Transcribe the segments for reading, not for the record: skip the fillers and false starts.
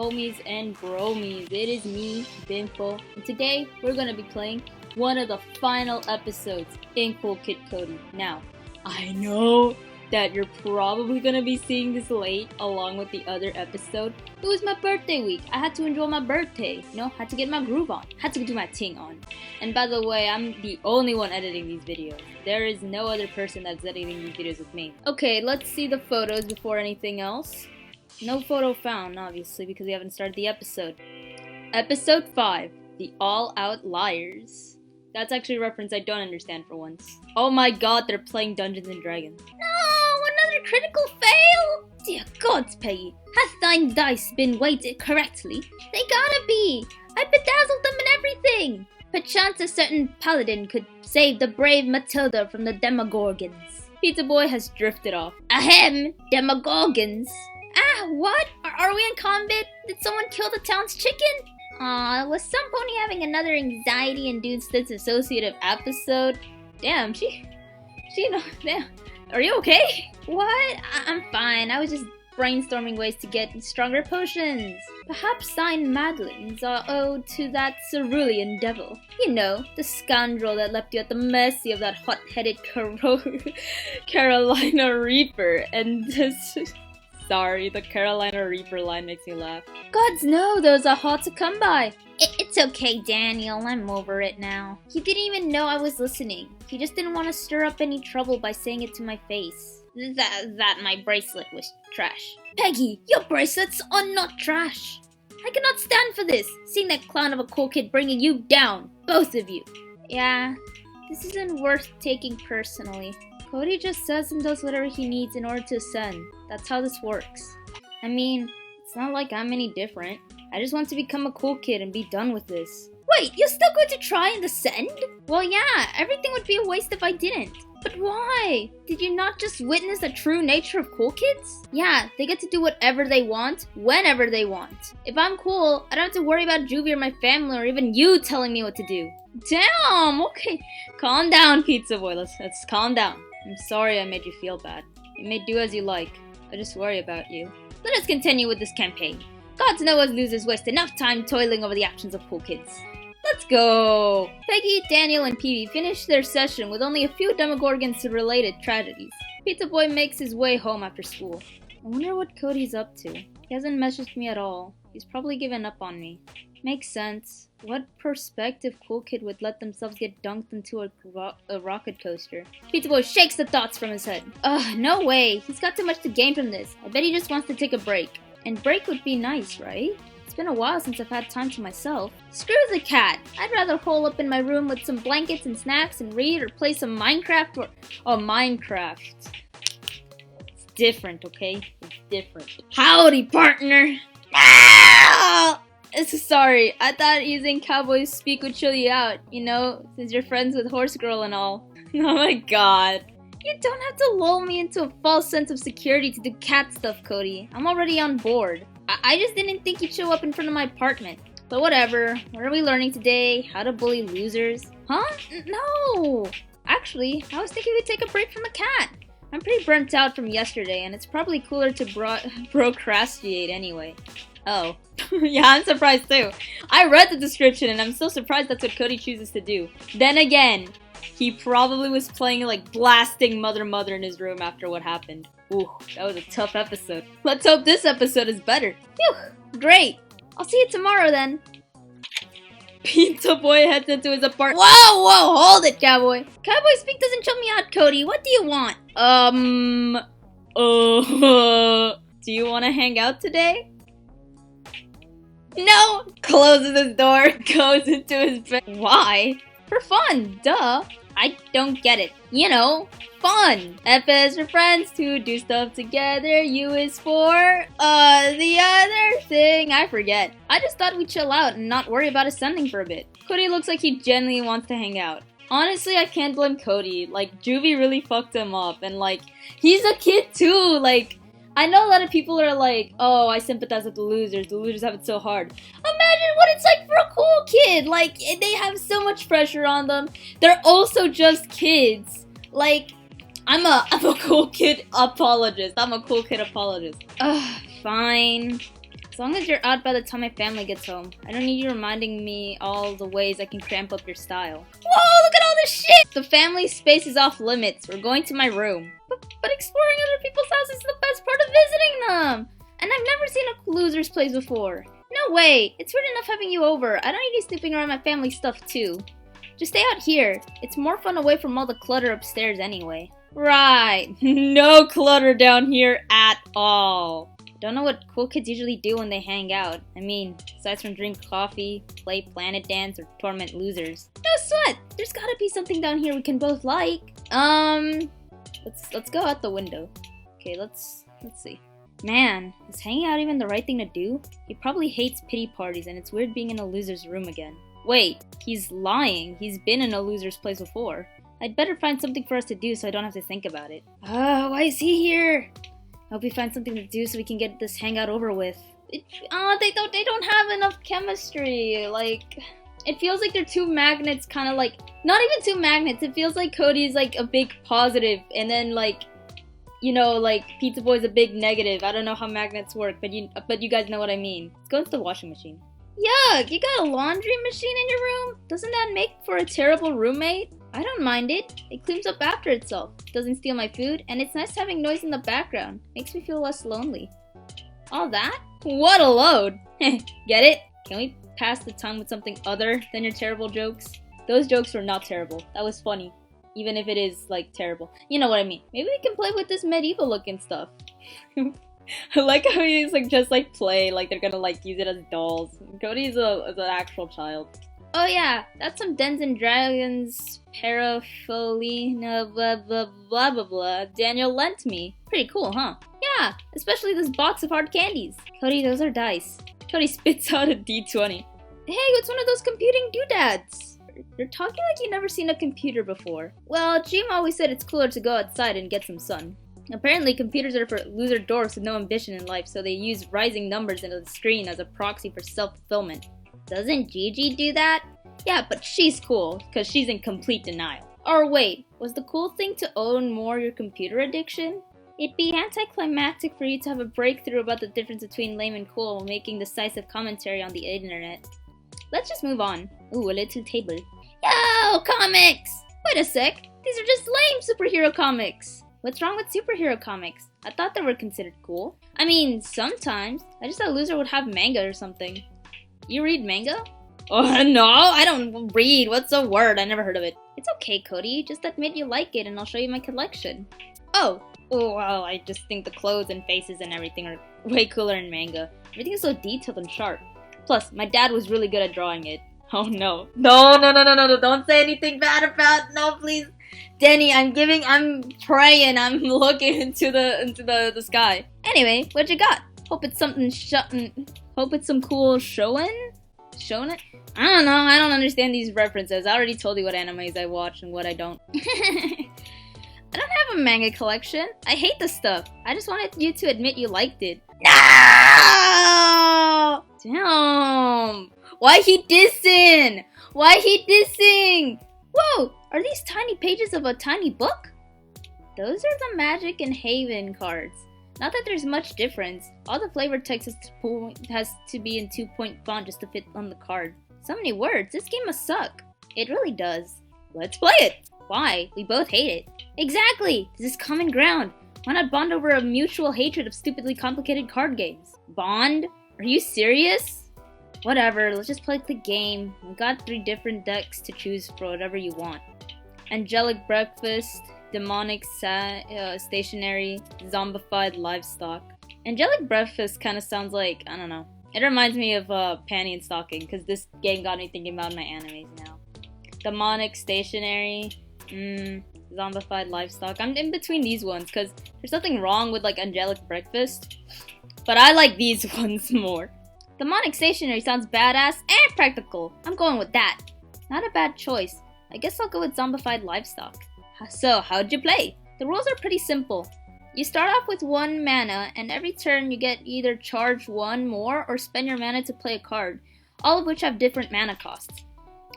homies and bromies. It is me, Binfo, and today we're gonna be playing one of the final episodes in Cool Kid Cody. Now, I know that you're probably gonna be seeing this late along with the other episode. It was my birthday week. I had to enjoy my birthday, you know, had to get my groove on, had to do my ting on. And by the way, I'm the only one editing these videos. There is no other person that's editing these videos with me. Okay, let's see the photos before anything else. No photo found, obviously, because we haven't started the episode. Episode 5, The All-Out Liars. That's actually a reference I don't understand for once. Oh my god, they're playing Dungeons & Dragons. No, another critical fail? Dear gods, Peggy, hath thine dice been weighted correctly? They gotta be! I bedazzled them and everything! Perchance a certain paladin could save the brave Matilda from the Demogorgons. Pizza Boy has drifted off. Ahem, Demogorgons. Ah, what? Are we in combat? Did someone kill the town's chicken? Aw, was some pony having another anxiety-induced dissociative episode? Damn, damn. Are you okay? What? I'm fine. I was just brainstorming ways to get stronger potions. Perhaps thine madlings are owed to that cerulean devil. You know, the scoundrel that left you at the mercy of that hot-headed Carolina Reaper, and this... Sorry, the Carolina Reaper line makes me laugh. Gods know those are hard to come by. It's okay, Daniel. I'm over it now. He didn't even know I was listening. He just didn't want to stir up any trouble by saying it to my face. That my bracelet was trash. Peggy, your bracelets are not trash. I cannot stand for this, seeing that clown of a cool kid bringing you down. Both of you. Yeah, this isn't worth taking personally. Cody just says and does whatever he needs in order to ascend. That's how this works. I mean, it's not like I'm any different. I just want to become a cool kid and be done with this. Wait, you're still going to try and ascend? Well, yeah, everything would be a waste if I didn't. But why? Did you not just witness the true nature of cool kids? Yeah, they get to do whatever they want, whenever they want. If I'm cool, I don't have to worry about Juvie or my family or even you telling me what to do. Damn, okay. Calm down, Pizza Boy. Let's calm down. I'm sorry I made you feel bad. You may do as you like. I just worry about you. Let us continue with this campaign. Gods know us losers waste enough time toiling over the actions of cool kids. Let's go! Peggy, Daniel, and Peavy finish their session with only a few Demogorgons-related tragedies. Pizza Boy makes his way home after school. I wonder what Cody's up to. He hasn't messaged me at all. He's probably given up on me. Makes sense. What prospective cool kid would let themselves get dunked into a rocket coaster? Pizza Boy shakes the thoughts from his head. Ugh, no way. He's got too much to gain from this. I bet he just wants to take a break. And break would be nice, right? It's been a while since I've had time to myself. Screw the cat. I'd rather hole up in my room with some blankets and snacks and read or play some Minecraft or... Oh, Minecraft. It's different, okay? It's different. Howdy, partner! Ah! Sorry, I thought using cowboy speak would chill you out, you know, since you're friends with Horse Girl and all. Oh my god. You don't have to lull me into a false sense of security to do cat stuff, Cody. I'm already on board. I just didn't think you'd show up in front of my apartment. But whatever. What are we learning today? How to bully losers? Huh? No! Actually, I was thinking we'd take a break from the cat. I'm pretty burnt out from yesterday, and it's probably cooler to procrastinate anyway. Oh. Yeah, I'm surprised too. I read the description and I'm still surprised that's what Cody chooses to do. Then again, he probably was playing like blasting Mother in his room after what happened. Ooh, that was a tough episode. Let's hope this episode is better. Phew, great. I'll see you tomorrow then. Pizza Boy heads into his apartment. Whoa, hold it, cowboy. Cowboy speak doesn't chill me out, Cody. What do you want? Do you want to hang out today? No! Closes his door, goes into his bed. Why? For fun, duh. I don't get it. You know, fun. F is for friends to do stuff together. U is for, the other thing. I forget. I just thought we'd chill out and not worry about ascending for a bit. Cody looks like he genuinely wants to hang out. Honestly, I can't blame Cody. Like, Juvie really fucked him up. And, like, he's a kid too. Like, I know a lot of people are like, oh, I sympathize with the losers have it so hard. Imagine what it's like for a cool kid. Like, they have so much pressure on them. They're also just kids. Like, I'm a cool kid apologist. I'm a cool kid apologist. Ugh, fine. As long as you're out by the time my family gets home. I don't need you reminding me all the ways I can cramp up your style. Whoa, look at all this shit! The family space is off limits. We're going to my room. But exploring other people's houses is the best part of visiting them! And I've never seen a loser's place before. No way! It's weird enough having you over. I don't need you snooping around my family stuff too. Just stay out here. It's more fun away from all the clutter upstairs anyway. Right. No clutter down here at all. Don't know what cool kids usually do when they hang out. I mean, aside from drink coffee, play Planet Dance, or torment losers. No sweat! There's gotta be something down here we can both like. Let's go out the window. Okay, let's see. Man, is hanging out even the right thing to do? He probably hates pity parties and it's weird being in a loser's room again. Wait, he's lying. He's been in a loser's place before. I'd better find something for us to do so I don't have to think about it. Oh, why is he here? I hope we find something to do so we can get this hangout over with. They don't have enough chemistry. Like, it feels like they're two magnets, kind of like, not even two magnets. It feels like Cody's like a big positive, and then like, you know, like Pizza Boy's a big negative. I don't know how magnets work, but you guys know what I mean. Let's go into the washing machine. Yuck! You got a laundry machine in your room? Doesn't that make for a terrible roommate? I don't mind it. It cleans up after itself. Doesn't steal my food, and it's nice having noise in the background. Makes me feel less lonely. All that? What a load! Get it? Can we pass the time with something other than your terrible jokes? Those jokes were not terrible. That was funny. Even if it is, like, terrible. You know what I mean. Maybe we can play with this medieval looking stuff. I like how he's like just like play, like they're gonna like use it as dolls. Cody's an actual child. Oh yeah, that's some Dungeons and Dragons paraphernalia blah blah blah blah blah Daniel lent me. Pretty cool, huh? Yeah, especially this box of hard candies. Cody, those are dice. Cody spits out a D20. Hey, what's one of those computing doodads? You're talking like you've never seen a computer before. Well, Jim always said it's cooler to go outside and get some sun. Apparently, computers are for loser dorks with no ambition in life, so they use rising numbers into the screen as a proxy for self-fulfillment. Doesn't Gigi do that? Yeah, but she's cool, because she's in complete denial. Or wait, was the cool thing to own more your computer addiction? It'd be anticlimactic for you to have a breakthrough about the difference between lame and cool while making decisive commentary on the internet. Let's just move on. Ooh, a little table. Yo, comics! Wait a sec, these are just lame superhero comics! What's wrong with superhero comics? I thought they were considered cool. I mean, sometimes. I just thought Loser would have manga or something. You read manga? Oh, no, I don't read. What's a word? I never heard of it. It's okay, Cody. Just admit you like it and I'll show you my collection. Oh, well, I just think the clothes and faces and everything are way cooler in manga. Everything is so detailed and sharp. Plus, my dad was really good at drawing it. Oh, no. No, don't say anything bad about, no, please. Danny, I'm praying, I'm looking into the sky. Anyway, what you got? Hope it's something hope it's some cool shonen? I don't know, I don't understand these references. I already told you what animes I watch and what I don't. I don't have a manga collection. I hate this stuff. I just wanted you to admit you liked it. No! Damn! Why he dissing? Whoa! Are these tiny pages of a tiny book? Those are the Magic and Haven cards. Not that there's much difference. All the flavor text has to be in 2-point font just to fit on the card. So many words. This game must suck. It really does. Let's play it. Why? We both hate it. Exactly! This is common ground. Why not bond over a mutual hatred of stupidly complicated card games? Bond? Are you serious? Whatever, let's just play the game. We got 3 different decks to choose for whatever you want. Angelic Breakfast, Demonic Stationary, Zombified Livestock. Angelic Breakfast kind of sounds like, I don't know. It reminds me of Panty and Stocking, because this game got me thinking about my animes now. Demonic Stationary, Zombified Livestock. I'm in between these ones, because there's nothing wrong with like Angelic Breakfast, but I like these ones more. Demonic Stationary sounds badass and practical. I'm going with that. Not a bad choice. I guess I'll go with Zombified Livestock. So, how'd you play? The rules are pretty simple. You start off with 1 mana, and every turn you get either charge 1 more or spend your mana to play a card, all of which have different mana costs.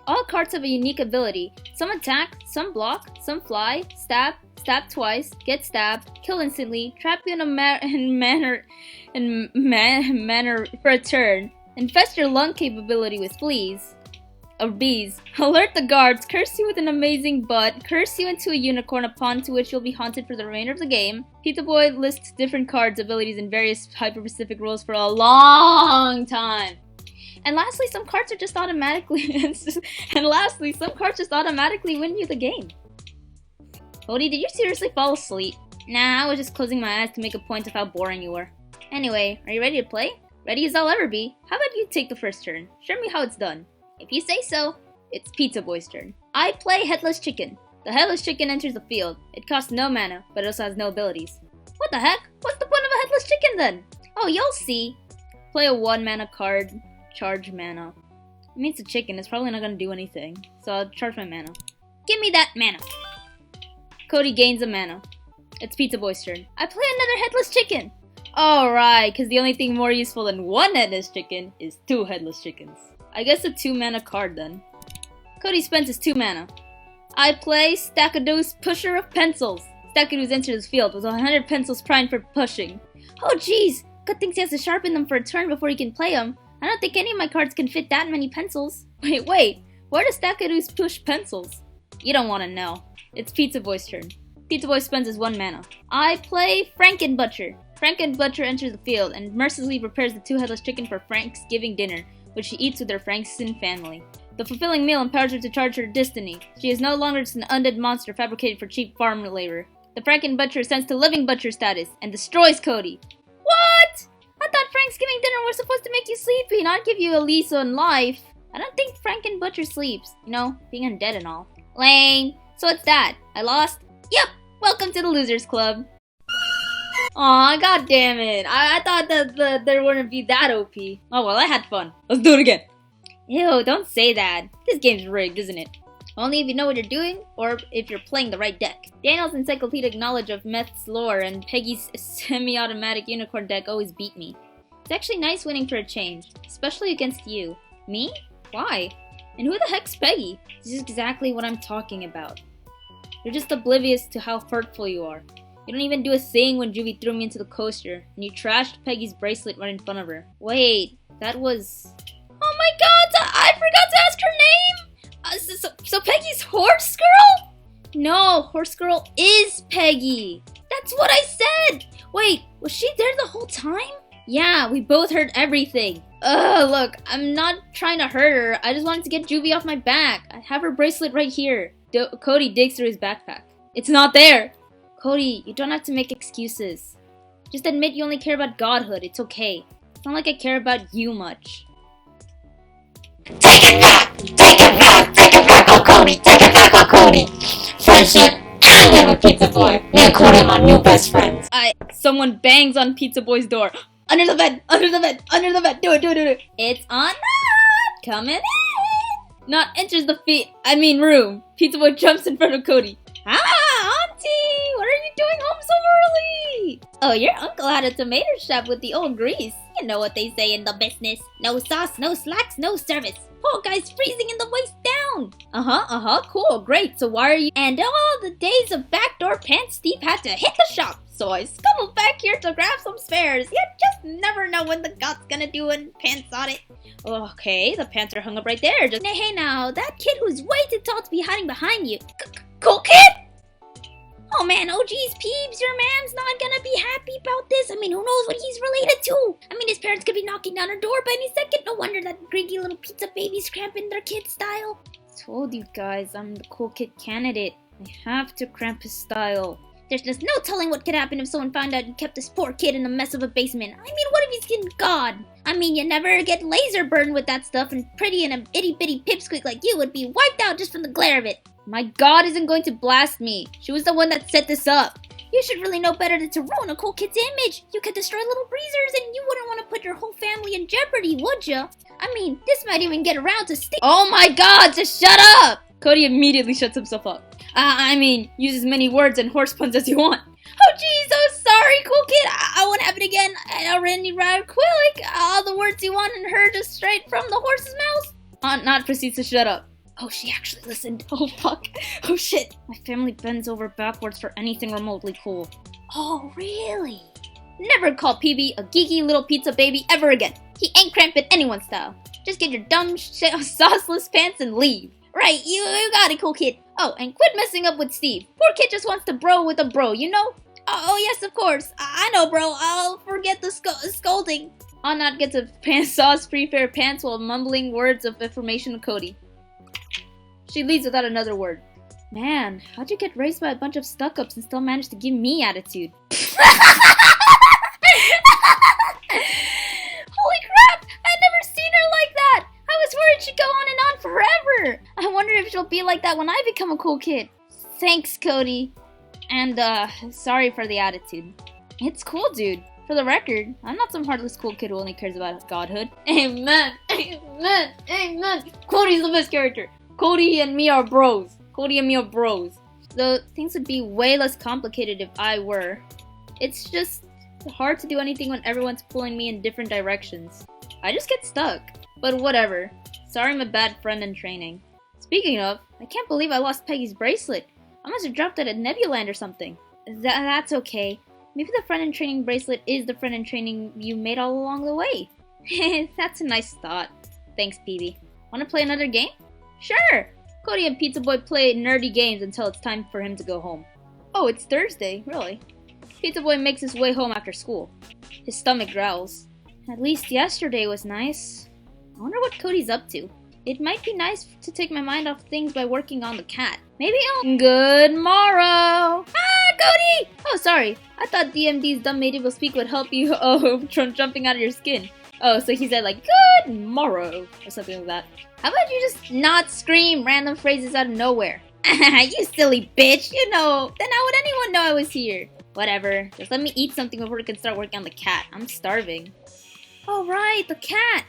All cards have a unique ability. Some attack, some block, some fly, stab, stab twice, get stabbed, kill instantly, trap you in a manner for a turn, infest your lung capability with fleas. Or bees. Alert the guards, curse you with an amazing butt, curse you into a unicorn upon to which you'll be haunted for the remainder of the game. Pizza Boy lists different cards, abilities, and various hyper-specific rules for a long time. And lastly, some cards are just automatically win you the game. Cody, did you seriously fall asleep? Nah, I was just closing my eyes to make a point of how boring you were. Anyway, are you ready to play? Ready as I'll ever be. How about you take the first turn? Show me how it's done. If you say so, it's Pizza Boy's turn. I play Headless Chicken. The Headless Chicken enters the field. It costs no mana, but it also has no abilities. What the heck? What's the point of a Headless Chicken then? Oh, you'll see. Play a 1 mana card, charge mana. It means a chicken, it's probably not gonna do anything, so I'll charge my mana. Give me that mana. Cody gains a mana. It's Pizza Boy's turn. I play another Headless Chicken. Alright, because the only thing more useful than 1 Headless Chicken is 2 Headless Chickens. I guess a 2 mana card then. Cody spends his 2 mana. I play Stackadoos Pusher of Pencils. Stackadoos enters the field with 100 pencils primed for pushing. Oh jeez, good thing he has to sharpen them for a turn before he can play them. I don't think any of my cards can fit that many pencils. Wait, where does Stackadoos push pencils? You don't want to know. It's Pizza Boy's turn. Pizza Boy spends his 1 mana. I play Frankenbutcher. Frankenbutcher enters the field and mercilessly prepares the 2 Headless Chicken for Thanksgiving dinner, which she eats with her Frankston family. The fulfilling meal empowers her to charge her destiny. She is no longer just an undead monster fabricated for cheap farm labor. The Frankenbutcher ascends to Living Butcher status and destroys Cody. What? I thought Thanksgiving dinner was supposed to make you sleepy, not give you a lease on life. I don't think Frankenbutcher sleeps. You know, being undead and all. Lame. So it's that. I lost? Yep. Welcome to the Losers Club. Aw, god damn it. I thought that there wouldn't be that OP. Oh well, I had fun. Let's do it again. Ew, don't say that. This game's rigged, isn't it? Only if you know what you're doing, or if you're playing the right deck. Daniel's encyclopedic knowledge of Meth's lore and Peggy's semi-automatic unicorn deck always beat me. It's actually nice winning for a change, especially against you. Me? Why? And who the heck's Peggy? This is exactly what I'm talking about. You're just oblivious to how hurtful you are. You don't even do a thing when Juvie threw me into the coaster, and you trashed Peggy's bracelet right in front of her. Wait, that was... Oh my god, I forgot to ask her name! So Peggy's Horse Girl? No, Horse Girl is Peggy! That's what I said! Wait, was she there the whole time? Yeah, we both heard everything. Ugh, look, I'm not trying to hurt her. I just wanted to get Juvie off my back. I have her bracelet right here. Cody digs through his backpack. It's not there! Cody, you don't have to make excuses. Just admit you only care about godhood. It's okay. It's not like I care about you much. Take it back! Take it back! Take it back, oh Cody! Take it back, oh Cody! Friendship, I am a Pizza Boy. Me and Cody are my new best friends. Someone bangs on Pizza Boy's door. Under the bed! Under the bed! Under the bed! Do it! It's on up! Coming in! Not enters the room. Pizza Boy jumps in front of Cody. Ah, Auntie! What are you doing home so early? Oh, your uncle had a tomato shop with the old grease. You know what they say in the business. No sauce, no slacks, no service. Poor guy's freezing in the waist down. Cool, great. So why are you... And all the days of backdoor pants, Steve had to hit the shop. So I scuttled back here to grab some spares. You just never know when the god's gonna do a pants audit. Okay, the pants are hung up right there. Just... Hey now, that kid who's way too tall to be hiding behind you. Cool kid? Oh man, oh geez, Peebs, your man's not gonna be happy about this. I mean, who knows what he's related to? I mean, his parents could be knocking down her door by any second. No wonder that gringy little pizza baby's cramping their kid style. I told you guys, I'm the cool kid candidate. I have to cramp his style. There's just no telling what could happen if someone found out you kept this poor kid in the mess of a basement. I mean, what if he's getting God? I mean, you never get laser burned with that stuff, and Pretty and a itty-bitty pipsqueak like you would be wiped out just from the glare of it. My god isn't going to blast me. She was the one that set this up. You should really know better than to ruin a cool kid's image. You could destroy little breezers and you wouldn't want to put your whole family in jeopardy, would ya? I mean, this might even get around to Oh my god, just shut up! Cody immediately shuts himself up. Use as many words and horse puns as you want. Oh geez, so sorry, cool kid. I won't have it again. I already rather quick. All the words you want and heard just straight from the horse's mouth. Aunt Not proceeds to shut up. Oh, she actually listened. Oh, fuck. Oh, shit. My family bends over backwards for anything remotely cool. Oh, really? Never call PB a geeky little pizza baby ever again. He ain't cramping anyone's style. Just get your dumb sauceless pants and leave. Right, you got it, cool kid. Oh, and quit messing up with Steve. Poor kid just wants to bro with a bro, you know? Oh yes, of course. I know, bro. I'll forget the scolding. I'll not get to sauce-free pair of pants while mumbling words of information to Cody. She leaves without another word. Man, how'd you get raised by a bunch of stuck-ups and still manage to give me attitude? Holy crap! I'd never seen her like that! I was worried she'd go on and on forever! I wonder if she'll be like that when I become a cool kid. Thanks, Cody. And, sorry for the attitude. It's cool, dude. For the record, I'm not some heartless cool kid who only cares about godhood. Amen! Amen! Amen! Cody's the best character! Cody and me are bros. Cody and me are bros. Though things would be way less complicated if I were. It's just hard to do anything when everyone's pulling me in different directions. I just get stuck. But whatever. Sorry I'm a bad friend in training. Speaking of, I can't believe I lost Peggy's bracelet. I must have dropped it at Nebuland or something. That's okay. Maybe the friend in training bracelet is the friend in training you made all along the way. That's a nice thought. Thanks, PB. Wanna play another game? Sure! Cody and Pizza Boy play nerdy games until it's time for him to go home. Oh, it's Thursday, really? Pizza Boy makes his way home after school. His stomach growls. At least yesterday was nice. I wonder what Cody's up to. It might be nice to take my mind off things by working on the cat. Maybe I'll— Good morrow! Ah, Cody! Oh, sorry. I thought DMD's dumb medieval speak would help you from jumping out of your skin. Oh, so he said like, good morrow, or something like that. How about you just not scream random phrases out of nowhere? You silly bitch, you know. Then how would anyone know I was here? Whatever, just let me eat something before we can start working on the cat. I'm starving. Oh right, the cat.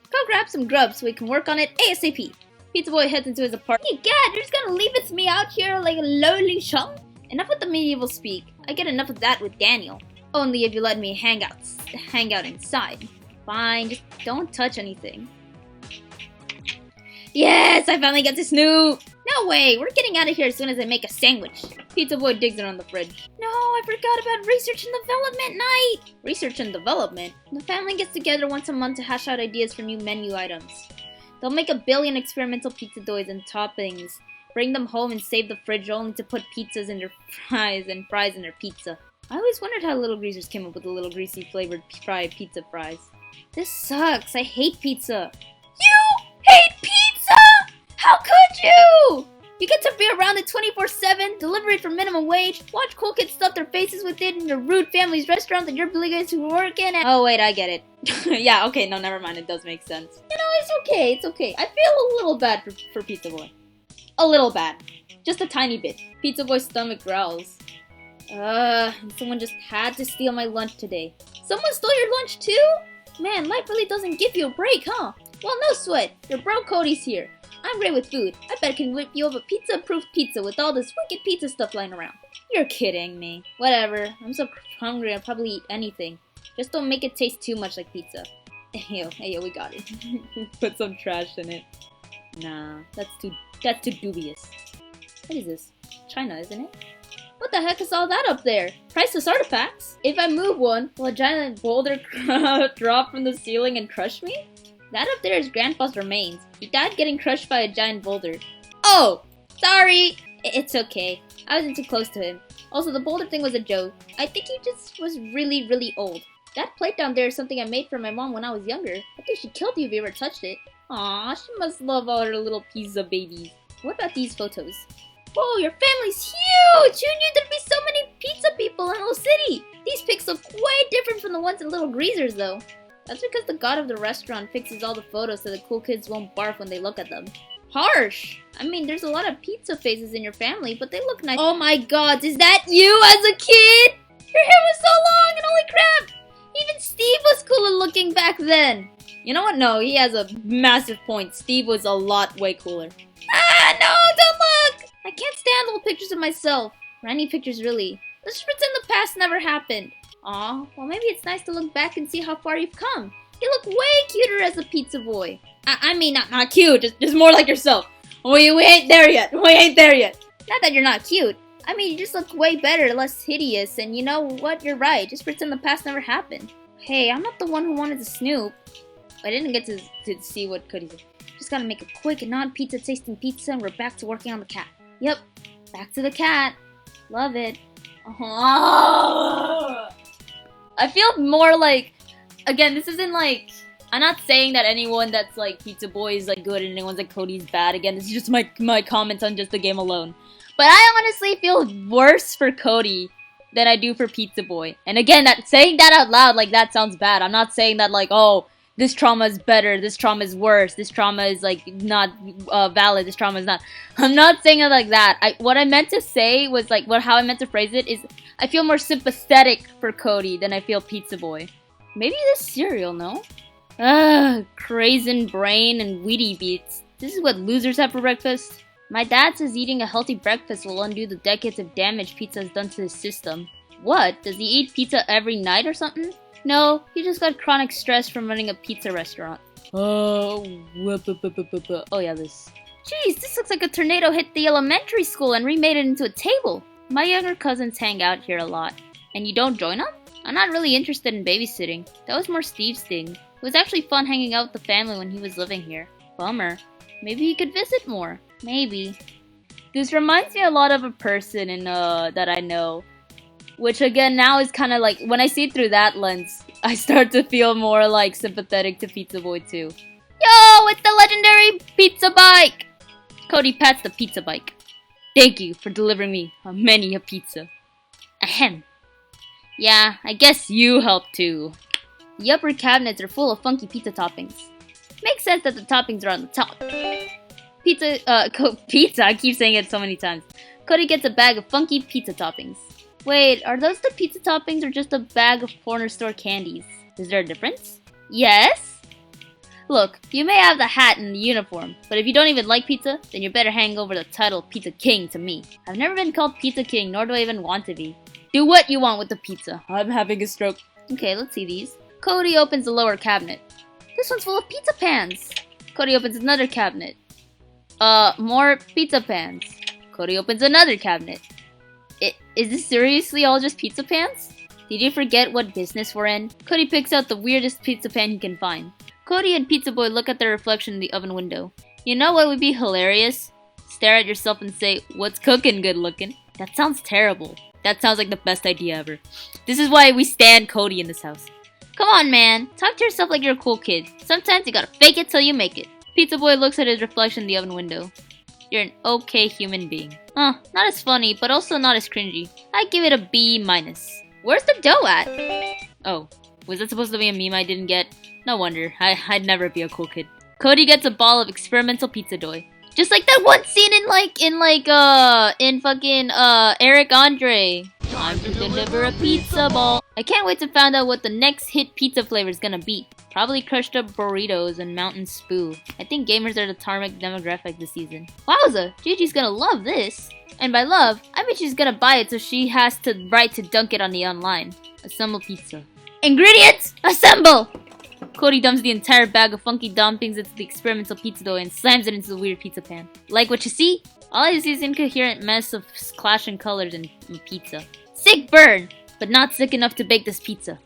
Go grab some grub so we can work on it ASAP. Pizza Boy heads into his apartment. Hey, Gad, you're just gonna leave it to me out here like a lowly chum? Enough with the medieval speak. I get enough of that with Daniel. Only if you let me hang out inside. Fine, just don't touch anything. Yes, I finally got to snoop! No way, we're getting out of here as soon as I make a sandwich. Pizza Boy digs around the fridge. No, I forgot about research and development night! Research and development? The family gets together once a month to hash out ideas for new menu items. They'll make 1 billion experimental pizza doughs and toppings, bring them home and save the fridge only to put pizzas in their fries and fries in their pizza. I always wondered how Little Greasers came up with the little greasy flavored pizza fries. This sucks, I hate pizza. You hate pizza? How could you? You get to be around it 24/7, deliver it for minimum wage, watch cool kids stuff their faces with it in your rude family's restaurant that you're obligated to work in, and— Oh wait, I get it. Yeah, okay, no, never mind, it does make sense. You know, it's okay. I feel a little bad for Pizza Boy. A little bad. Just a tiny bit. Pizza Boy's stomach growls. Someone just had to steal my lunch today. Someone stole your lunch too? Man, life really doesn't give you a break, huh? Well, no sweat. Your bro Cody's here. I'm great with food. I bet I can whip you up a pizza-proof pizza with all this wicked pizza stuff lying around. You're kidding me. Whatever. I'm so hungry I'll probably eat anything. Just don't make it taste too much like pizza. Hey yo, we got it. Put some trash in it. Nah, that's too dubious. What is this? China, isn't it? What the heck is all that up there? Priceless artifacts? If I move one, will a giant boulder drop from the ceiling and crush me? That up there is Grandpa's remains. He died getting crushed by a giant boulder. Oh! Sorry! It's okay. I wasn't too close to him. Also, the boulder thing was a joke. I think he just was really, really old. That plate down there is something I made for my mom when I was younger. I think she killed you if you ever touched it. Aw, she must love all her little pizza babies. What about these photos? Whoa, your family's huge! Who knew there'd be so many pizza people in Little City? These pics look way different from the ones in Little Greasers, though. That's because the god of the restaurant fixes all the photos so the cool kids won't barf when they look at them. Harsh! I mean, there's a lot of pizza faces in your family, but they look nice. Oh my god, is that you as a kid? Your hair was so long and holy crap! Even Steve was cooler looking back then. You know what? No, he has a massive point. Steve was a lot way cooler. Ah, no, don't look! I can't stand old pictures of myself. Or any pictures, really. Let's just pretend the past never happened. Aw, well maybe it's nice to look back and see how far you've come. You look way cuter as a pizza boy. I mean, not cute, just more like yourself. We ain't there yet. We ain't there yet. Not that you're not cute. I mean, you just look way better, less hideous, and you know what? You're right. Just pretend the past never happened. Hey, I'm not the one who wanted to snoop. I didn't get to see what Cody did. Just gotta make a quick non-pizza tasting pizza, and we're back to working on the cat. Yep, back to the cat. Love it. I feel more like, again, this isn't like, I'm not saying that anyone that's like Pizza Boy is like good and anyone's like Cody's bad. Again, this is just my comments on just the game alone. But I honestly feel worse for Cody than I do for Pizza Boy. And again, saying that out loud, like, that sounds bad. I'm not saying that like, oh, this trauma is better, this trauma is worse, this trauma is like not valid, this trauma is not. I'm not saying it like that. What I meant to say was like, how I meant to phrase it is, I feel more sympathetic for Cody than I feel Pizza Boy. Maybe this cereal, no? Ugh, Craisin Brain and Wheatie Beats. This is what losers have for breakfast? My dad says eating a healthy breakfast will undo the decades of damage pizza has done to his system. What? Does he eat pizza every night or something? No, he just got chronic stress from running a pizza restaurant. Oh yeah, this. Jeez, this looks like a tornado hit the elementary school and remade it into a table. My younger cousins hang out here a lot. And you don't join them? I'm not really interested in babysitting. That was more Steve's thing. It was actually fun hanging out with the family when he was living here. Bummer. Maybe he could visit more. Maybe. This reminds me a lot of a person that I know. Which again now is kind of like, when I see it through that lens, I start to feel more like sympathetic to Pizza Boy too. Yo, it's the legendary pizza bike! Cody pats the pizza bike. Thank you for delivering me many a pizza. Ahem. Yeah, I guess you helped too. The upper cabinets are full of funky pizza toppings. Makes sense that the toppings are on the top. Pizza, I keep saying it so many times. Cody gets a bag of funky pizza toppings. Wait, are those the pizza toppings or just a bag of corner store candies? Is there a difference? Yes? Look, you may have the hat and the uniform, but if you don't even like pizza, then you better hang over the title Pizza King to me. I've never been called Pizza King, nor do I even want to be. Do what you want with the pizza. I'm having a stroke. Okay, let's see these. Cody opens the lower cabinet. This one's full of pizza pans. Cody opens another cabinet. More pizza pans. Cody opens another cabinet. Is this seriously all just pizza pans? Did you forget what business we're in? Cody picks out the weirdest pizza pan he can find. Cody and Pizza Boy look at their reflection in the oven window. You know what would be hilarious? Stare at yourself and say, "What's cooking good looking?" That sounds terrible. That sounds like the best idea ever. This is why we stand Cody in this house. Come on, man. Talk to yourself like you're a cool kid. Sometimes you gotta fake it till you make it. Pizza Boy looks at his reflection in the oven window. You're an okay human being. Not as funny, but also not as cringy. I'd give it a B-. Where's the dough at? Oh, was that supposed to be a meme I didn't get? No wonder. I'd never be a cool kid. Cody gets a ball of experimental pizza dough. Just like that one scene in fucking Eric Andre. Time to deliver a pizza ball. I can't wait to find out what the next hit pizza flavor is gonna be. Probably crushed up burritos and mountain spoo. I think gamers are the target demographic this season. Wowza, Gigi's gonna love this. And by love, I mean she's gonna buy it so she has the right to dunk it on the online. Assemble pizza. Ingredients, assemble! Cody dumps the entire bag of funky dumpings into the experimental pizza dough and slams it into the weird pizza pan. Like what you see? All I see is incoherent mess of clashing colors and pizza. Sick burn, but not sick enough to bake this pizza.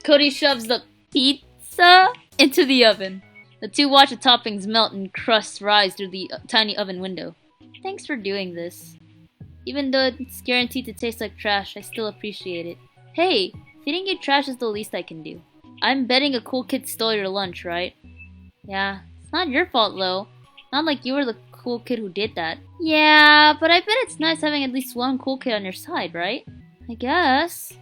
Cody shoves the pizza into the oven. The two watch the toppings melt and crusts rise through the tiny oven window. Thanks for doing this. Even though it's guaranteed to taste like trash, I still appreciate it. Hey, feeding you trash is the least I can do. I'm betting a cool kid stole your lunch, right? Yeah, it's not your fault though. Not like you were the cool kid who did that. Yeah, but I bet it's nice having at least one cool kid on your side, right? I guess.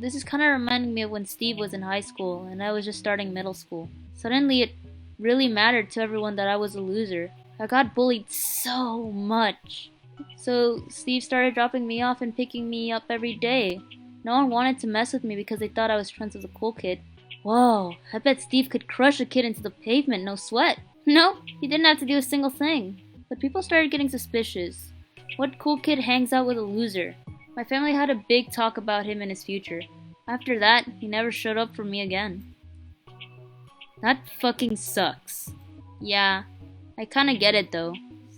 This is kind of reminding me of when Steve was in high school and I was just starting middle school. Suddenly it really mattered to everyone that I was a loser. I got bullied so much. So Steve started dropping me off and picking me up every day. No one wanted to mess with me because they thought I was friends with a cool kid. Whoa, I bet Steve could crush a kid into the pavement, no sweat. No, he didn't have to do a single thing. But people started getting suspicious. What cool kid hangs out with a loser? My family had a big talk about him and his future. After that, he never showed up for me again. That fucking sucks. Yeah, I kinda get it though.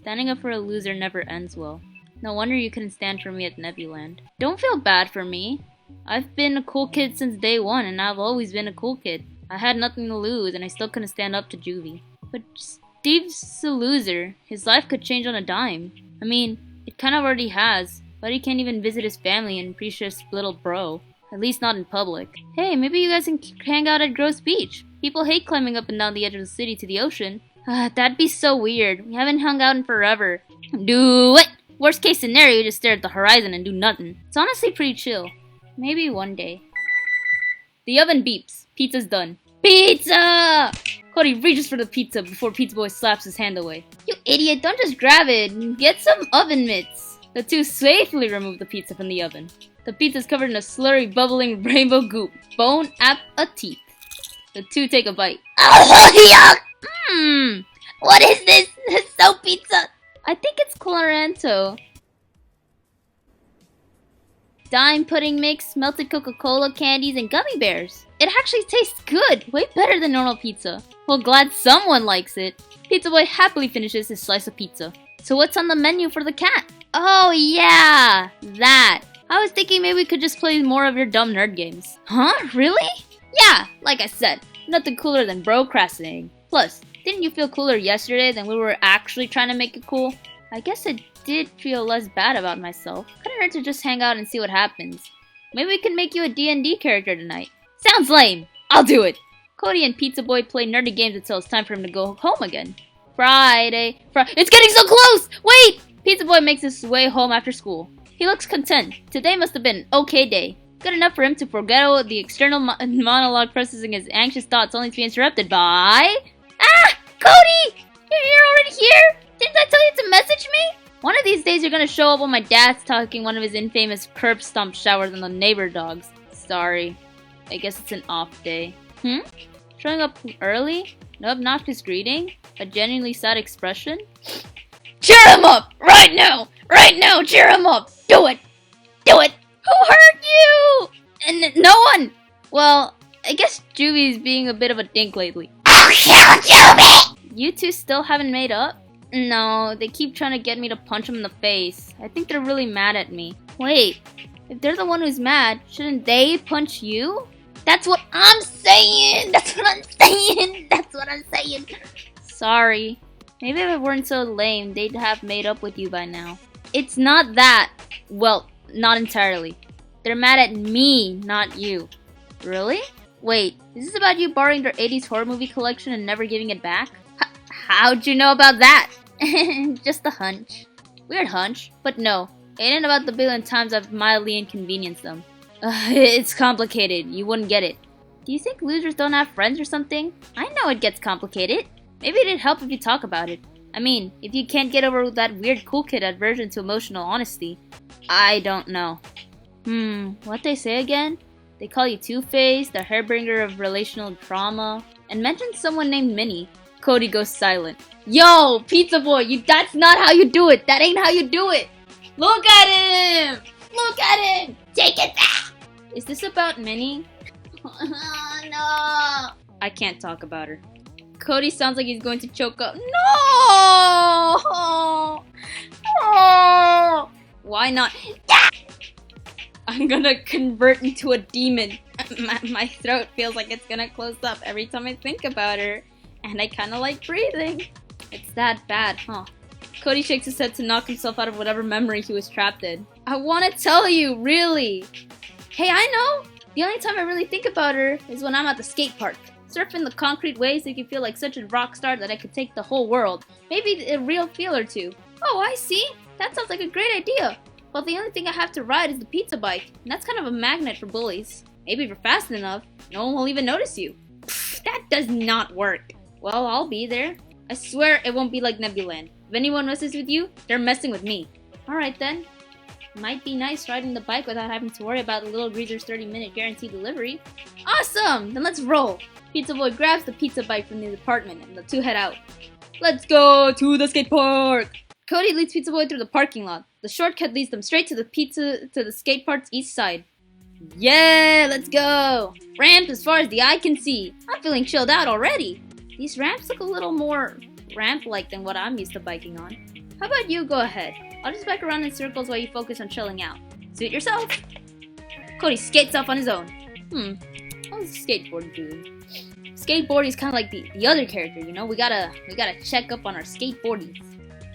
Standing up for a loser never ends well. No wonder you couldn't stand for me at Nebuland. Don't feel bad for me. I've been a cool kid since day one, and I've always been a cool kid. I had nothing to lose, and I still couldn't stand up to Juvie. But Steve's a loser. His life could change on a dime. I mean, it kind of already has. But he can't even visit his family and appreciate his little bro. At least not in public. Hey, maybe you guys can hang out at Gross Beach. People hate climbing up and down the edge of the city to the ocean. That'd be so weird. We haven't hung out in forever. Do it! Worst case scenario, you just stare at the horizon and do nothing. It's honestly pretty chill. Maybe one day. The oven beeps. Pizza's done. Pizza! Cody reaches for the pizza before Pizza Boy slaps his hand away. You idiot, don't just grab it. Get some oven mitts. The two safely remove the pizza from the oven. The pizza's covered in a slurry, bubbling rainbow goop. Bon appetit. The two take a bite. Oh, yuck! What is this? Soap pizza? I think it's Claranto. Dime pudding mix, melted Coca-Cola candies, and gummy bears. It actually tastes good, way better than normal pizza. Well, glad someone likes it. Pizza Boy happily finishes his slice of pizza. So what's on the menu for the cat? Oh yeah, that. I was thinking maybe we could just play more of your dumb nerd games. Huh? Really? Yeah, like I said, nothing cooler than procrastinating. Plus, didn't you feel cooler yesterday than we were actually trying to make it cool? I guess I did feel less bad about myself. Couldn't hurt to just hang out and see what happens. Maybe we can make you a D&D character tonight. Sounds lame. I'll do it. Cody and Pizza Boy play nerdy games until it's time for him to go home again. Friday. It's getting so close! Wait! Pizza Boy makes his way home after school. He looks content. Today must have been an okay day. Good enough for him to forget the external monologue processing his anxious thoughts only to be interrupted by... Ah! Cody! You're already here? Didn't I tell you to message me? One of these days you're gonna show up when my dad's talking one of his infamous curb stomp showers on the neighbor dogs. Sorry. I guess it's an off day. Showing up early? No obnoxious greeting? A genuinely sad expression? Cheer him up! Right now! Right now! Cheer him up! Do it! Do it! Who hurt you? And no one! Well, I guess Juvie's being a bit of a dink lately. Oh, Juvie! You two still haven't made up? No, they keep trying to get me to punch him in the face. I think they're really mad at me. Wait, if they're the one who's mad, shouldn't they punch you? That's what I'm saying! That's what I'm saying! That's what I'm saying! Sorry. Maybe if it weren't so lame, they'd have made up with you by now. It's not that. Well, not entirely. They're mad at me, not you. Really? Wait, is this about you borrowing their 80s horror movie collection and never giving it back? How'd you know about that? Just a hunch. Weird hunch, but no. It ain't about the billion times I've mildly inconvenienced them. It's complicated. You wouldn't get it. Do you think losers don't have friends or something? I know it gets complicated. Maybe it'd help if you talk about it. I mean, if you can't get over that weird cool kid aversion to emotional honesty. I don't know. What they say again? They call you Two-Faced, the hairbringer of relational trauma, and mention someone named Minnie. Cody goes silent. Yo, Pizza Boy, that's not how you do it. That ain't how you do it. Look at him. Look at him. Take it back! Is this about Minnie? No! I can't talk about her. Cody sounds like he's going to choke up. No! Oh! Why not? I'm gonna convert into a demon. My throat feels like it's gonna close up every time I think about her. And I kinda like breathing. It's that bad, huh? Cody shakes his head to knock himself out of whatever memory he was trapped in. I wanna tell you, really! Hey, I know! The only time I really think about her is when I'm at the skate park. Surfing the concrete waves make you feel like such a rock star that I could take the whole world. Maybe a real feel or two. Oh, I see! That sounds like a great idea! Well, the only thing I have to ride is the pizza bike, and that's kind of a magnet for bullies. Maybe if you're fast enough, no one will even notice you. Pfft, that does not work. Well, I'll be there. I swear it won't be like Nebuland. If anyone messes with you, they're messing with me. Alright then. Might be nice riding the bike without having to worry about the Little Greaser's 30-minute guaranteed delivery. Awesome! Then let's roll! Pizza Boy grabs the pizza bike from the apartment and the two head out. Let's go to the skate park! Cody leads Pizza Boy through the parking lot. The shortcut leads them straight to the skate park's east side. Yeah, let's go! Ramp as far as the eye can see. I'm feeling chilled out already. These ramps look a little more ramp-like than what I'm used to biking on. How about you go ahead? I'll just back around in circles while you focus on chilling out. Suit yourself. Cody skates off on his own. How's skateboarding doing? Skateboarding is kind of like the other character, you know? We gotta check up on our skateboardies.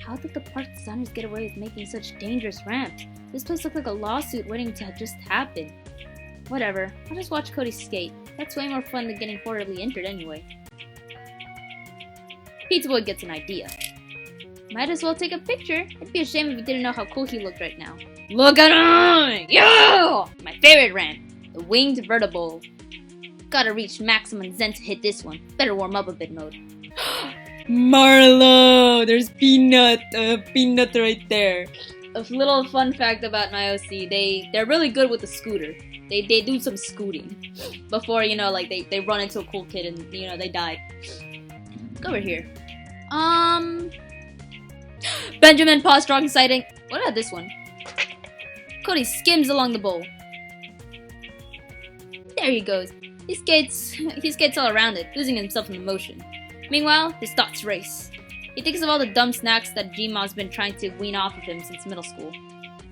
How did the park designers get away with making such dangerous ramps? This place looked like a lawsuit waiting to just happen. Whatever, I'll just watch Cody skate. That's way more fun than getting horribly injured anyway. Pizza Boy gets an idea. Might as well take a picture. It'd be a shame if you didn't know how cool he looked right now. Look at him! Yeah! My favorite ramp, the winged vertiball. Gotta reach maximum zen to hit this one. Better warm up a bit mode. Marlo! There's Peanut right there. A little fun fact about my OC, they're really good with the scooter. They do some scooting. Before, you know, like they run into a cool kid and, you know, they die. Let's go over here. Benjamin paw strong sighting. What about this one? Cody skims along the bowl. There he goes. He skates all around it, losing himself in the motion. Meanwhile, his thoughts race. He thinks of all the dumb snacks that G-Mom's been trying to wean off of him since middle school.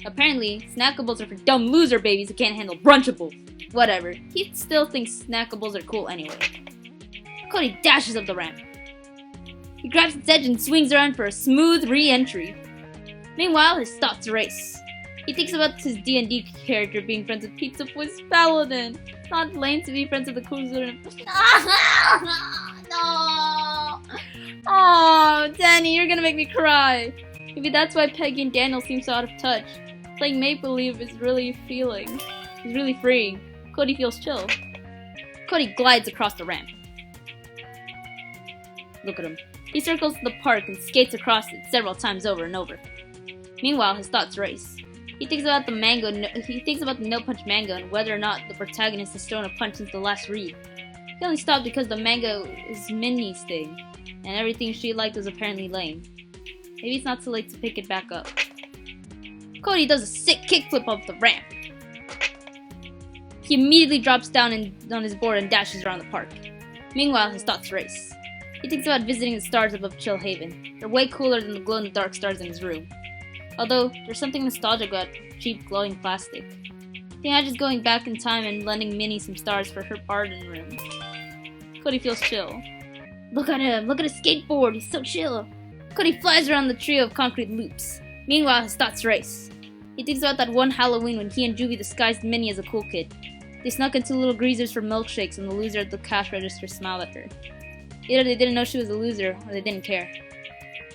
Apparently, snackables are for dumb loser babies who can't handle brunchables. Whatever, he still thinks snackables are cool anyway. Cody dashes up the ramp. He grabs its edge and swings around for a smooth re-entry. Meanwhile, his thoughts race. He thinks about his D&D character being friends with Pizza Boy's Paladin. It's not lame to be friends with the cool student. No! Oh, Danny, you're gonna make me cry. Maybe that's why Peggy and Daniel seem so out of touch. Playing make-believe is really freeing. Cody feels chill. Cody glides across the ramp. Look at him. He circles the park and skates across it several times over and over. Meanwhile, his thoughts race. He thinks about the no punch manga and whether or not the protagonist has thrown a punch since the last read. He only stopped because the manga is Minnie's thing, and everything she liked was apparently lame. Maybe it's not too late to pick it back up. Cody does a sick kickflip off the ramp. He immediately drops down on his board and dashes around the park. Meanwhile, his thoughts race. He thinks about visiting the stars above Chill Haven. They're way cooler than the glow-in-the-dark stars in his room. Although, there's something nostalgic about cheap glowing plastic. He imagines going back in time and lending Minnie some stars for her garden room. Cody feels chill. Look at him! Look at his skateboard! He's so chill! Cody flies around the trio of concrete loops. Meanwhile, his thoughts race. He thinks about that one Halloween when he and Juvie disguised Minnie as a cool kid. They snuck into little greasers for milkshakes and the loser at the cash register smiled at her. Either they didn't know she was a loser, or they didn't care.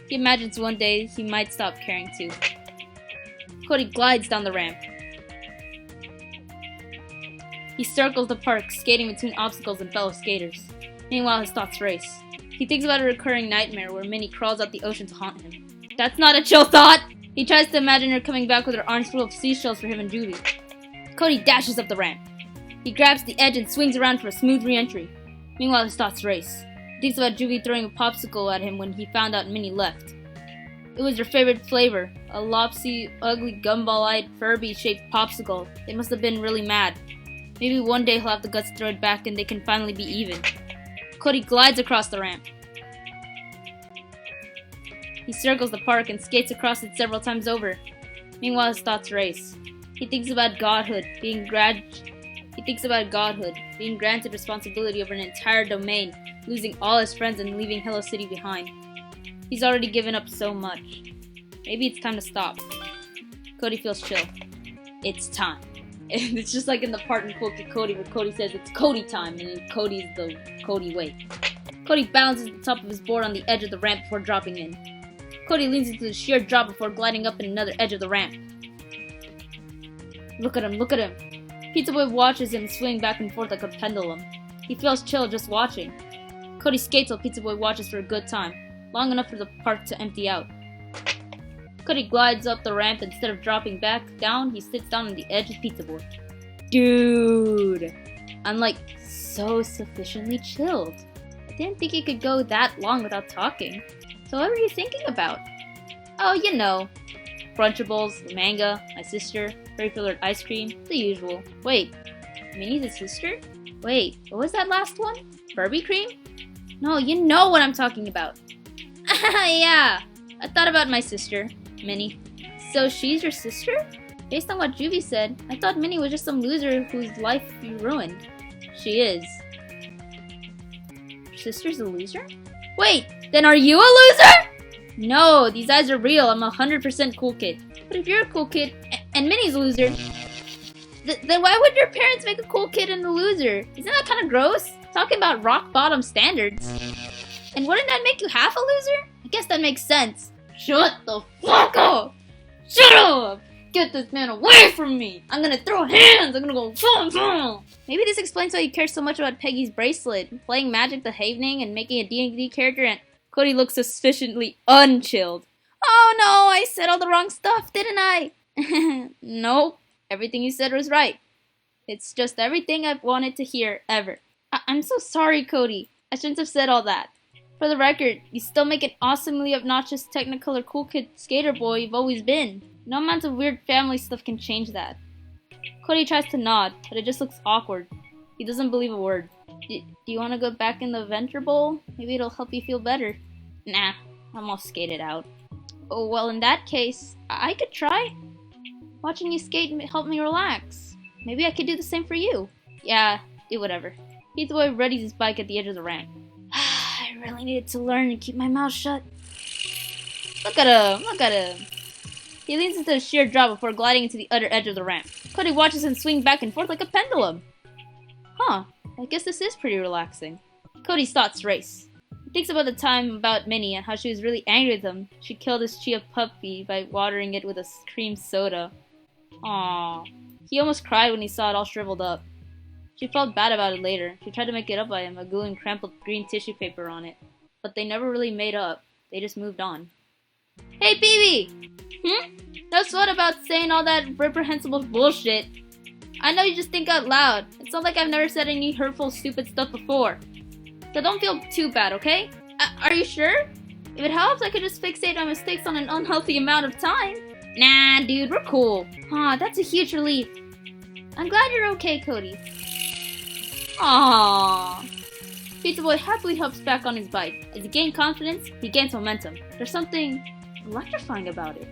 He imagines one day he might stop caring too. Cody glides down the ramp. He circles the park, skating between obstacles and fellow skaters. Meanwhile, his thoughts race. He thinks about a recurring nightmare where Minnie crawls out the ocean to haunt him. That's not a chill thought! He tries to imagine her coming back with her arms full of seashells for him and Juvie. Cody dashes up the ramp. He grabs the edge and swings around for a smooth re-entry. Meanwhile, his thoughts race. He thinks about Juvie throwing a popsicle at him when he found out Minnie left. It was her favorite flavor, a lopsy, ugly, gumball-eyed, Furby-shaped popsicle. They must have been really mad. Maybe one day he'll have the guts to throw it back and they can finally be even. Cody glides across the ramp. He circles the park and skates across it several times over. Meanwhile, his thoughts race. He thinks about godhood, being granted responsibility over an entire domain, losing all his friends and leaving Hello City behind. He's already given up so much. Maybe it's time to stop. Cody feels chill. It's time. And it's just like in the part in Cool Kid Cody where Cody says it's Cody time, and then Cody's the Cody way. Cody bounces the top of his board on the edge of the ramp before dropping in. Cody leans into the sheer drop before gliding up in another edge of the ramp. Look at him, look at him. Pizza Boy watches him swing back and forth like a pendulum. He feels chill just watching. Cody skates while Pizza Boy watches for a good time, long enough for the park to empty out. Cody glides up the ramp. Instead of dropping back down, he sits down on the edge of Pizza Boy. Dude! I'm like, so sufficiently chilled. I didn't think it could go that long without talking. So what were you thinking about? Oh, you know. Brunchables, manga, my sister, fairy-flavored ice cream, the usual. Wait, Minnie's a sister? Wait, what was that last one? Furby cream? No, you know what I'm talking about. Yeah. I thought about my sister, Minnie. So she's your sister? Based on what Juvie said, I thought Minnie was just some loser whose life you ruined. She is. Your sister's a loser? Wait, then are you a loser? No, these eyes are real. I'm 100% cool kid. But if you're a cool kid, and Minnie's a loser, then why would your parents make a cool kid and a loser? Isn't that kind of gross? Talking about rock bottom standards. And wouldn't that make you half a loser? I guess that makes sense. Shut the fuck up! Shut up! Get this man away from me! I'm gonna throw hands! I'm gonna go boom boom! Maybe this explains why you care so much about Peggy's bracelet, playing Magic the Havening, and making a D&D character, and Cody looks sufficiently unchilled. Oh no, I said all the wrong stuff, didn't I? Nope, everything you said was right. It's just everything I've wanted to hear, ever. I'm so sorry, Cody. I shouldn't have said all that. For the record, you still make an awesomely obnoxious Technicolor cool kid skater boy you've always been. No amount of weird family stuff can change that. Cody tries to nod, but it just looks awkward. He doesn't believe a word. Do you want to go back in the Venture Bowl? Maybe it'll help you feel better. Nah, I'm all skated out. Oh, well, in that case, I could try. Watching you skate helped me relax. Maybe I could do the same for you. Yeah, do whatever. Pizza Boy readies his bike at the edge of the ramp. I really needed to learn to keep my mouth shut. Look at him, look at him. He leans into a sheer drop before gliding into the other edge of the ramp. Cody watches him swing back and forth like a pendulum. Huh, I guess this is pretty relaxing. Cody's thoughts race. He thinks about the time about Minnie and how she was really angry with him. She killed his Chia puppy by watering it with a cream soda. Aww. He almost cried when he saw it all shriveled up. She felt bad about it later. She tried to make it up by him by gluing crumpled green tissue paper on it. But they never really made up. They just moved on. Hey, BB! No sweat about saying all that reprehensible bullshit. I know you just think out loud. It's not like I've never said any hurtful, stupid stuff before. So don't feel too bad, okay? Are you sure? If it helps, I could just fixate my mistakes on an unhealthy amount of time. Nah, dude, we're cool. Aw, that's a huge relief. I'm glad you're okay, Cody. Aww. Pizza Boy happily hops back on his bike. As he gains confidence, he gains momentum. There's something electrifying about it.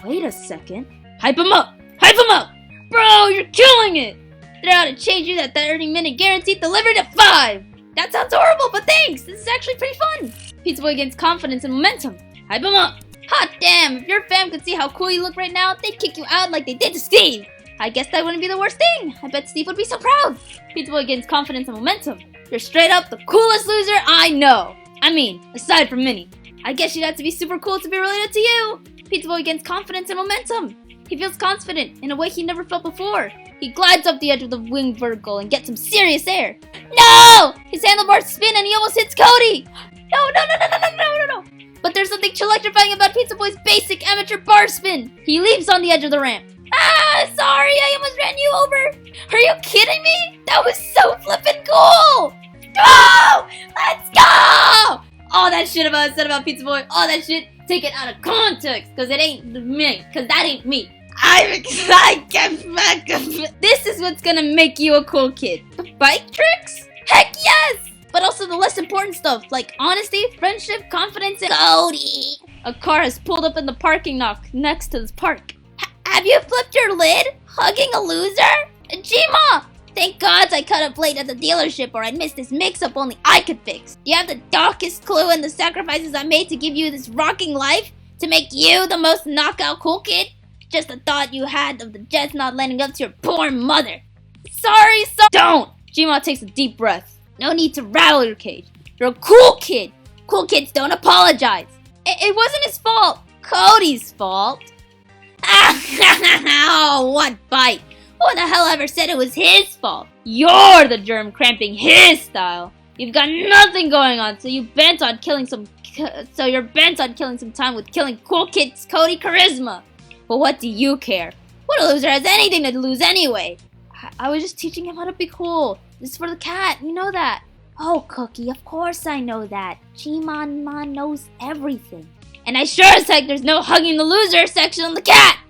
Wait a second. Hype him up! Hype him up! Bro, you're killing it! They're out to change you that 30-minute guaranteed delivered at 5! That sounds horrible, but thanks! This is actually pretty fun! Pizza Boy gains confidence and momentum. Hype him up! Hot damn! If your fam could see how cool you look right now, they'd kick you out like they did to Steve! I guess that wouldn't be the worst thing! I bet Steve would be so proud! Pizza Boy gains confidence and momentum. You're straight up the coolest loser I know! I mean, aside from Minnie. I guess you'd have to be super cool to be related to you! Pizza Boy gains confidence and momentum. He feels confident in a way he never felt before. He glides up the edge of the winged vertical and gets some serious air. No! His handlebars spin and he almost hits Cody! No. But there's something electrifying about Pizza Boy's basic amateur bar spin. He leaps on the edge of the ramp. Ah, sorry, I almost ran you over. Are you kidding me? That was so flippin' cool! Go! Let's go! All that shit about said about Pizza Boy, all that shit, take it out of context, cause it ain't me, cause that ain't me. I'm excited. This is what's gonna make you a cool kid. The bike tricks? Heck yes! But also the less important stuff, like honesty, friendship, confidence, and Cody. A car has pulled up in the parking lot next to this park. Have you flipped your lid? Hugging a loser? Jima! Thank God I cut up late at the dealership or I'd miss this mix-up only I could fix. Do you have the darkest clue in the sacrifices I made to give you this rocking life? To make you the most knockout cool kid? Just the thought you had of the Jets not landing up to your poor mother. Sorry. Don't! Jima takes a deep breath. No need to rattle your cage. You're a cool kid. Cool kids don't apologize. It wasn't his fault. Cody's fault. Oh, what bite. Who the hell ever said it was his fault? You're the germ cramping his style. You've got nothing going on, so you're bent on killing some time with killing cool kids Cody charisma. But what do you care? What loser has anything to lose anyway? I was just teaching him how to be cool. This is for the cat, you know that. Oh, Cookie, of course I know that. G-Mon knows everything. And I sure as heck there's no hugging the loser section on the cat!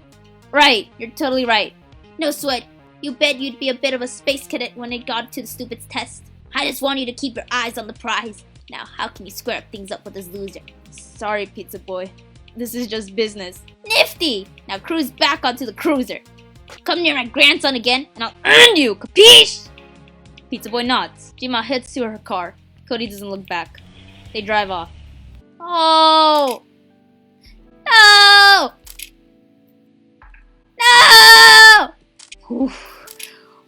Right, you're totally right. No sweat. You bet you'd be a bit of a space cadet when it got to the stupid test. I just want you to keep your eyes on the prize. Now, how can you square things up with this loser? Sorry, pizza boy. This is just business. Nifty! Now cruise back onto the cruiser. Come near my grandson again, and I'll earn you, capiche? Pizza boy nods. Jima heads to her car. Cody doesn't look back. They drive off. Oh! No! No! Oof.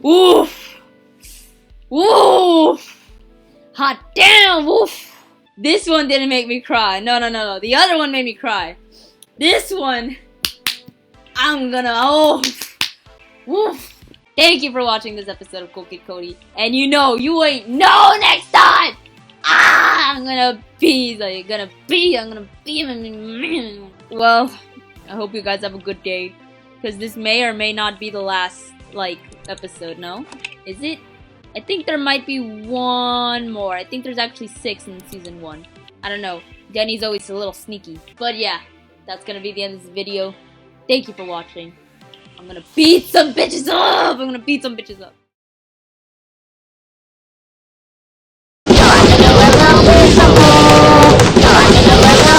Oof. Oof. Hot damn! Oof. This one didn't make me cry. No. The other one made me cry. This one, I'm gonna, oh. Oof. Thank you for watching this episode of Cool Kid Cody. And you know, you ain't know next time! I'm gonna be. Well, I hope you guys have a good day. Because this may or may not be the last, episode, no? Is it? I think there might be one more. I think there's actually 6 in season 1. I don't know. Danny's always a little sneaky. But yeah, that's gonna be the end of this video. Thank you for watching. I'm gonna beat some bitches up!